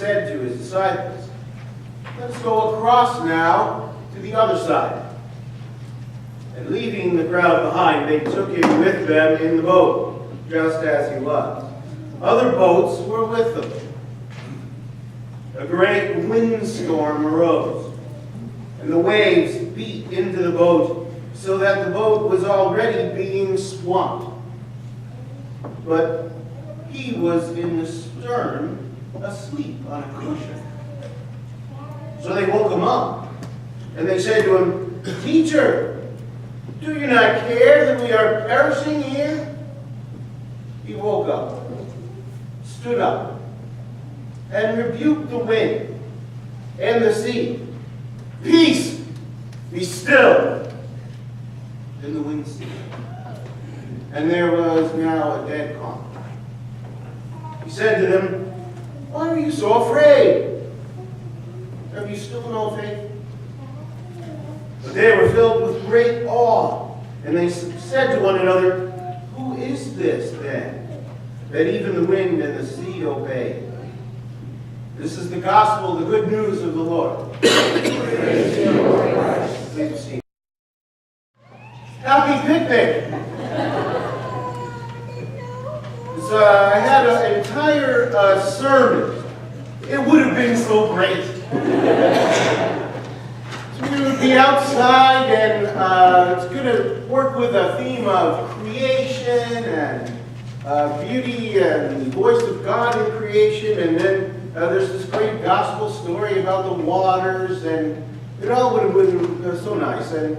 said to his disciples, "Let's go across now to the other side." And leaving the crowd behind, they took him with them in the boat, just as he was. Other boats were with them. A great windstorm arose, and the waves beat into the boat, so that the boat was already being swamped. But he was in the stern, asleep on a cushion. So they woke him up, and they said to him, "Teacher, do you not care that we are perishing here?" He woke up, stood up, and rebuked the wind and the sea. "Peace, be still." And the wind ceased, and there was now a dead calm. He said to them, "Why are you so afraid? Have you still no faith?" But they were filled with great awe, and they said to one another, "Who is this, then, that even the wind and the sea obey?" This is the gospel, the good news of the Lord. Praise you, Lord Christ. Please be seated. Happy picnic! I had an entire sermon. It would have been so great. So we would be outside, and it's going to work with a theme of creation and beauty and the voice of God in creation. And then there's this great gospel story about the waters, and it all would have been so nice. And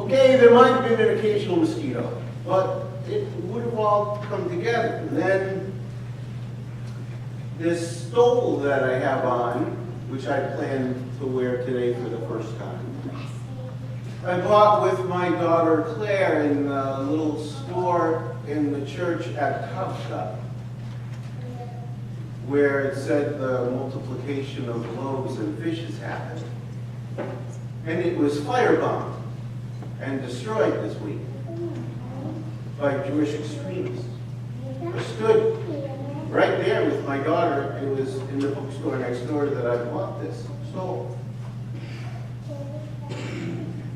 okay, there might have been an occasional mosquito, but it would have all come together. And then this stole that I have on, which I plan to wear today for the first time, I bought with my daughter Claire in a little store in the church at Cubshop, where it said the multiplication of loaves and fishes happened. And it was firebombed and destroyed this week by Jewish extremists. I stood right there with my daughter. It was in the bookstore next door that I bought this. So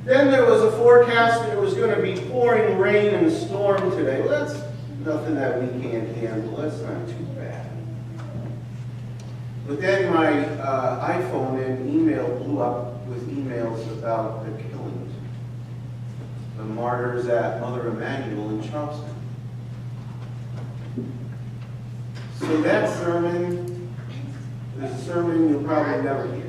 then there was a forecast that it was going to be pouring rain and a storm today. Well, that's nothing that we can't handle. That's not too bad. But then my iPhone and email blew up with emails about the killings, the martyrs at Mother Emanuel in Charleston. So that sermon is a sermon you'll probably never hear.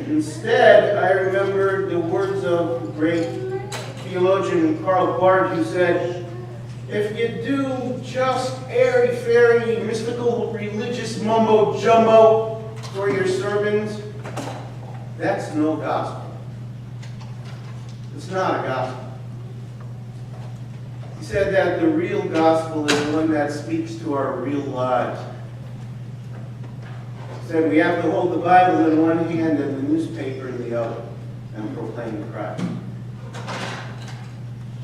Instead, I remembered the words of great theologian Karl Barth, who said, "If you do just airy-fairy, mystical, religious mumbo-jumbo for your sermons, that's no gospel. It's not a gospel." He said that the real gospel is one that speaks to our real lives. He said we have to hold the Bible in one hand and the newspaper in the other and proclaim Christ.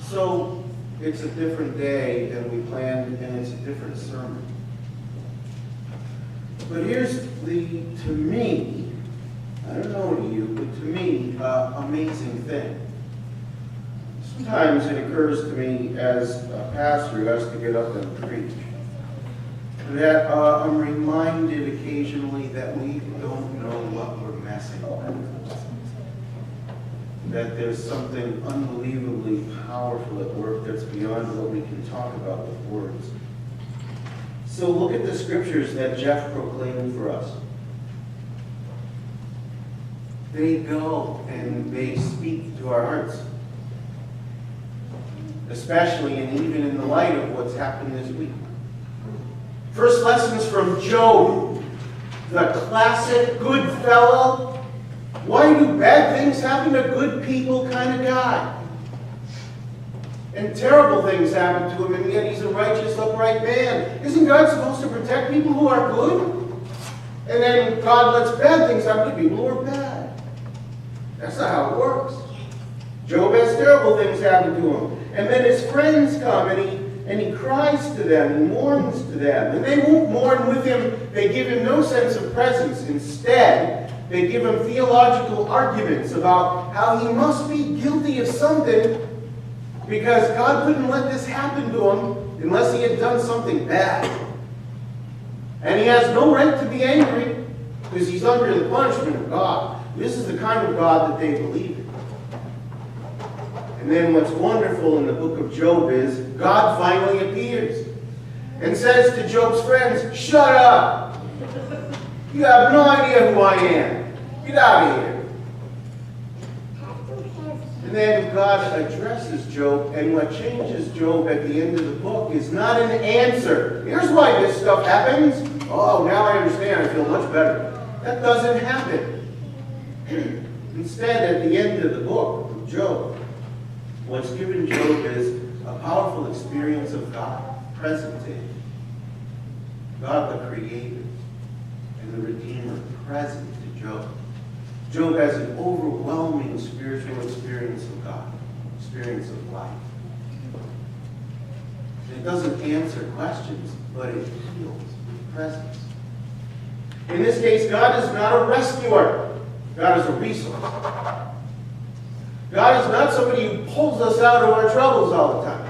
So it's a different day than we planned, and it's a different sermon. But here's the, to me, I don't know to you, but to me, amazing thing. Sometimes it occurs to me as a pastor who has to get up and preach that I'm reminded occasionally that we don't know what we're messing with. That there's something unbelievably powerful at work that's beyond what we can talk about with words. So look at the scriptures that Jeff proclaimed for us. They go and they speak to our hearts. Especially and even in the light of what's happened this week. First lessons from Job, the classic good fellow. Why do bad things happen to good people kind of guy? And terrible things happen to him, and yet he's a righteous, upright man. Isn't God supposed to protect people who are good? And then God lets bad things happen to people who are bad. That's not how it works. Job has terrible things happen to him. And then his friends come, and And he cries to them, and mourns to them. And they won't mourn with him. They give him no sense of presence. Instead, they give him theological arguments about how he must be guilty of something because God couldn't let this happen to him unless he had done something bad. And he has no right to be angry because he's under the punishment of God. This is the kind of God that they believe in. And then what's wonderful in the book of Job is God finally appears and says to Job's friends, "Shut up! You have no idea who I am. Get out of here." And then God addresses Job, and what changes Job at the end of the book is not an answer. Here's why this stuff happens. Oh, now I understand. I feel much better. That doesn't happen. Instead, at the end of the book of Job, what's given Job is a powerful experience of God present in him. God the Creator and the Redeemer present to Job. Job has an overwhelming spiritual experience of God, experience of life. It doesn't answer questions, but it heals with presence. In this case, God is not a rescuer. God is a resource. God is not somebody who pulls us out of our troubles all the time.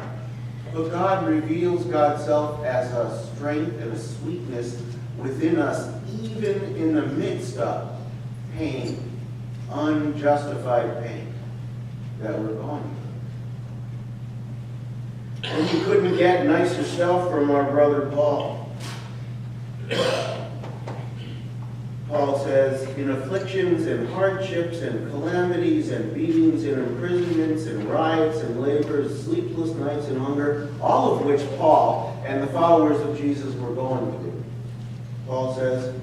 But God reveals God's self as a strength and a sweetness within us, even in the midst of pain, unjustified pain that we're going through. And you couldn't get nicer stuff from our brother Paul. Paul says, in afflictions and hardships and calamities and beatings and imprisonments and riots and labors, sleepless nights and hunger, all of which Paul and the followers of Jesus were going through. Paul says,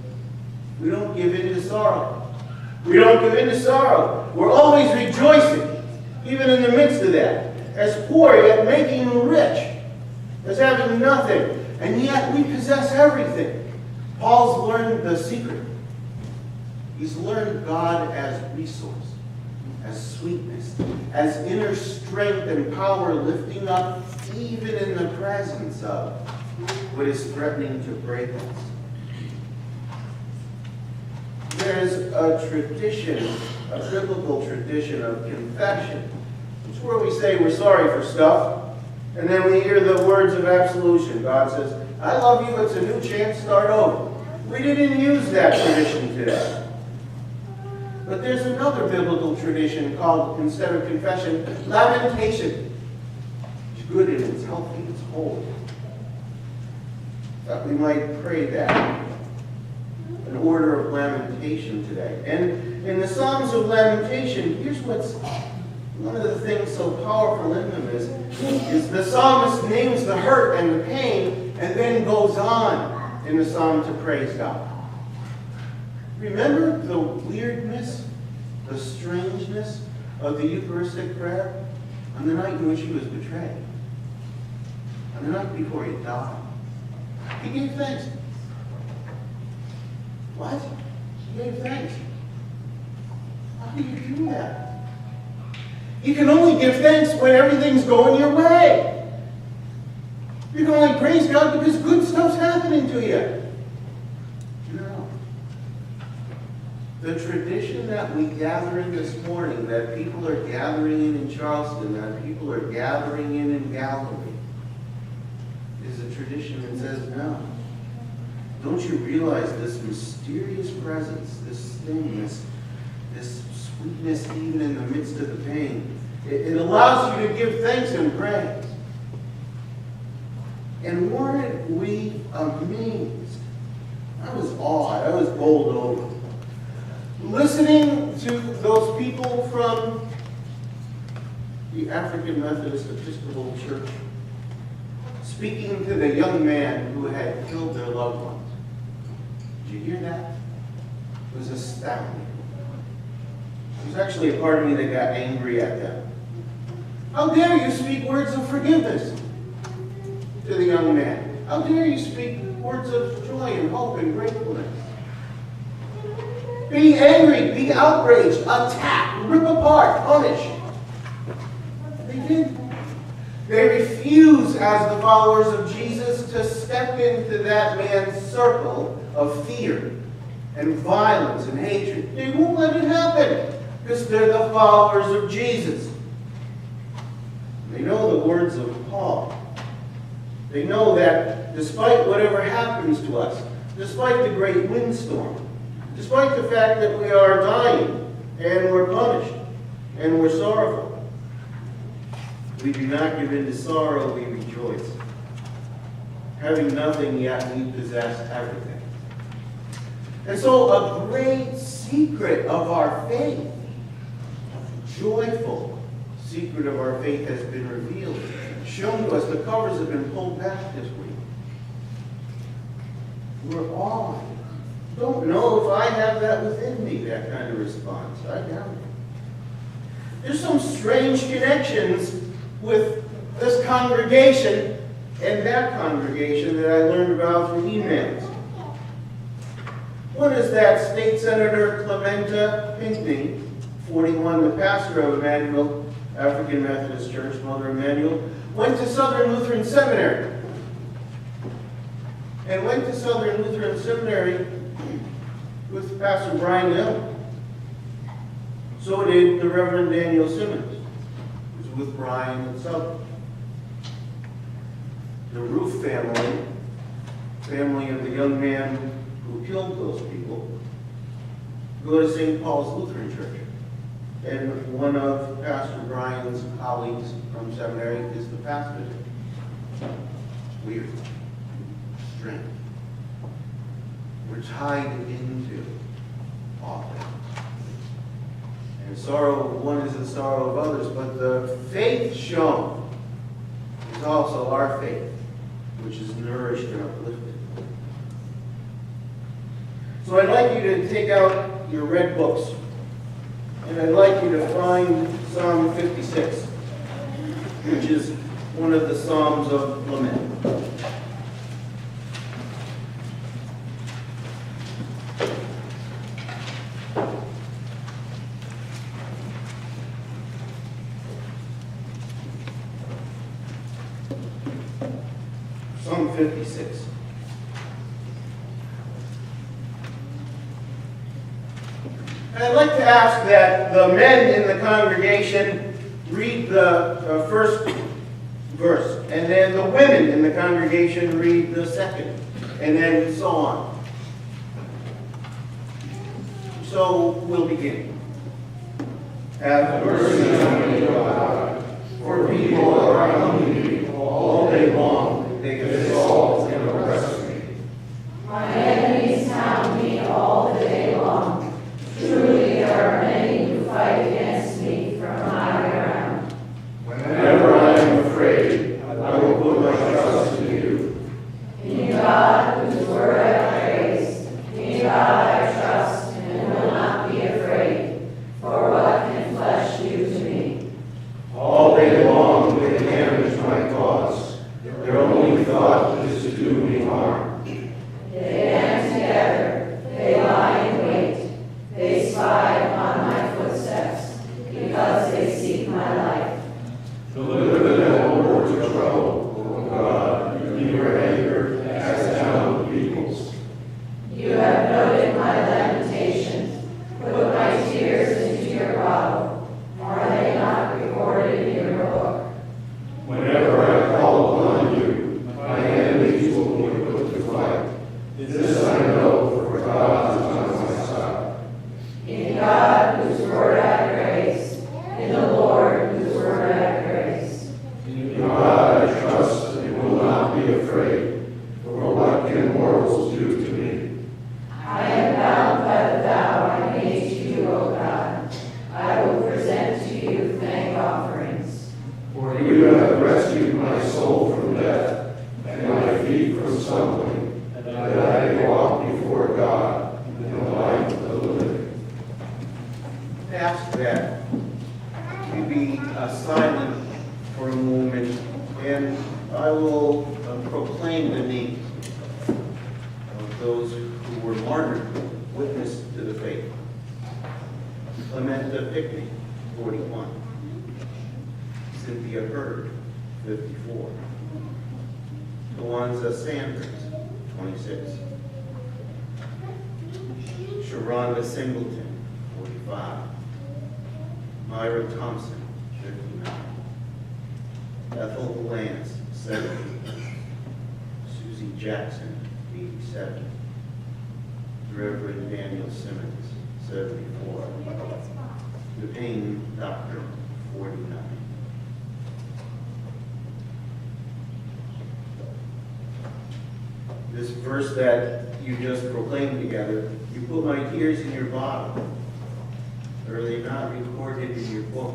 we don't give in to sorrow. We don't give in to sorrow. We're always rejoicing, even in the midst of that. As poor, yet making rich. As having nothing, and yet we possess everything. Paul's learned the secret. He's learned God as resource, as sweetness, as inner strength and power lifting up even in the presence of what is threatening to break us. There's a tradition, a biblical tradition of confession. It's where we say we're sorry for stuff, and then we hear the words of absolution. God says, I love you, it's a new chance, start over. We didn't use that tradition today. But there's another biblical tradition called, instead of confession, lamentation. It's good and it's healthy, it's holy. Thought we might pray that. An order of lamentation today. And in the Psalms of Lamentation, here's what's one of the things so powerful in them is the psalmist names the hurt and the pain and then goes on in the psalm to praise God. Remember the weirdness, the strangeness of the Eucharistic prayer on the night in which he was betrayed, on the night before he died. He gave thanks. What? He gave thanks. How do you do that? You can only give thanks when everything's going your way. You can only praise God because good stuff's happening to you. No. The tradition that we gather in this morning, that people are gathering in Charleston, that people are gathering in Galilee, is a tradition that says, no. Don't you realize this mysterious presence, this thing, this sweetness even in the midst of the pain? It allows you to give thanks and praise. And weren't we amazed? I was awed. I was bowled over. Listening to those people from the African Methodist Episcopal Church speaking to the young man who had killed their loved ones. Did you hear that? It was astounding. There was actually a part of me that got angry at them. How dare you speak words of forgiveness to the young man? How dare you speak words of joy and hope and gratefulness? Be angry, be outraged, attack, rip apart, punish. They did. They refuse, as the followers of Jesus, to step into that man's circle of fear and violence and hatred. They won't let it happen because they're the followers of Jesus. They know the words of Paul. They know that despite whatever happens to us, despite the great windstorm, despite the fact that we are dying and we're punished and we're sorrowful, we do not give in to sorrow, we rejoice. Having nothing, yet we possess everything. And so a great secret of our faith, a joyful secret of our faith has been revealed, shown to us. The covers have been pulled back this week. We're all, don't know if I have that within me, that kind of response. I doubt it. There's some strange connections with this congregation and that congregation that I learned about through emails. One is that State Senator Clementa Pinckney, 41, the pastor of Emmanuel African Methodist Church, Mother Emmanuel, went to Southern Lutheran Seminary. And went to Southern Lutheran Seminary with Pastor Brian Hill. So did the Reverend Daniel Simmons, who was with Brian at Southern. The Roof family of the young man who killed those people, go to St. Paul's Lutheran Church. And one of Pastor Brian's colleagues from seminary is the pastor. Weird. Strange. We're tied into all that. And sorrow of one is the sorrow of others, but the faith shown is also our faith, which is nourished and uplifted. So I'd like you to take out your red books, and I'd like you to find Psalm 56, which is one of the Psalms of Lament. Psalm 56. And I'd like to ask that the men in the congregation read the first verse, and then the women in the congregation read the second, and then so on. So we'll begin. Have mercy on me, God, for people are hungry all day long. They assault and oppress me. My enemies hound me all the day long. Truly there are many who fight against me from high ground. Whenever I am afraid, I will put my trust in you. In God, whose word I praise, in God I trust and will not be afraid. For what can flesh do to me? All day long they damage my cause. Their only thought is to do me harm. They band together, they lie in wait, they spy upon my footsteps, because they seek my life. Deliver them over to trouble, O God, in your anger, cast down the peoples. You have noted my lamentations, put my tears into your bottle. Are they not recorded in your book? Whenever I call upon you, my enemies will be put to flight. This I know, for God is on my side. In God, whose word I praise, in the Lord, whose word I praise. In God I trust and will not be afraid, for what can mortals do to me? I am bound by the vow I made to you, O God. I will present to you thank offerings. For you have rescued my soul from death, and my feet from stumbling, that I may walk before God in the light of the living. Ask that you be silent for a moment, and I will proclaim the names of those who were martyred, witness to the faith. Clementa Pinckney, 41. Cynthia Hurd, 54. Luanza Sanders, 26. Sharonda Singleton, 45. Myra Thompson, 59. Ethel Lance, 70. Susie Jackson, 87. Reverend Daniel Simmons, 74. The Payne Doctor, 49. This verse that you just proclaimed together, you put my tears in your bottle. Are they not recorded in your book?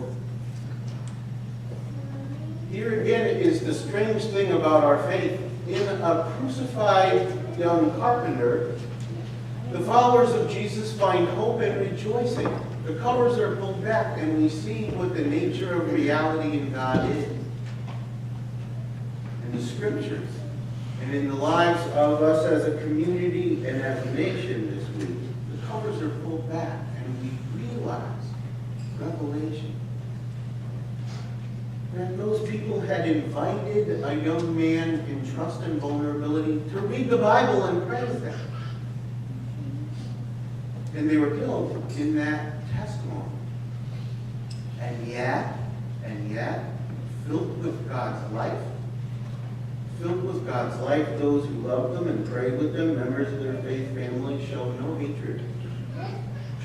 Here again is the strange thing about our faith. In a crucified young carpenter, the followers of Jesus find hope and rejoicing. The covers are pulled back and we see what the nature of reality in God is. In the scriptures and in the lives of us as a community and as a nation this week, the covers are pulled back and we realize revelation. And those people had invited a young man in trust and vulnerability to read the Bible and pray with them. And they were killed in that testimony. And yet, filled with God's life, those who love them and pray with them, members of their faith family, show no hatred,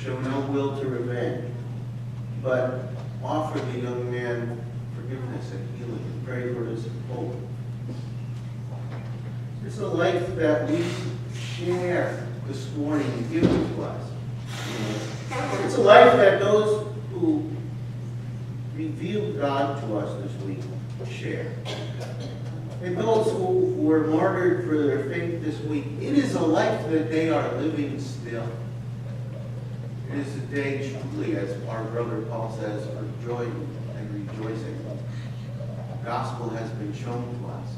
show no will to revenge, but offer the young man forgiveness and healing and pray for his hope. It's a life that we share this morning and give to us. It's a life that those who revealed God to us this week share. And those who were martyred for their faith this week, it is a life that they are living still. It is a day truly, as our brother Paul says, for joy and rejoicing. The gospel has been shown to us.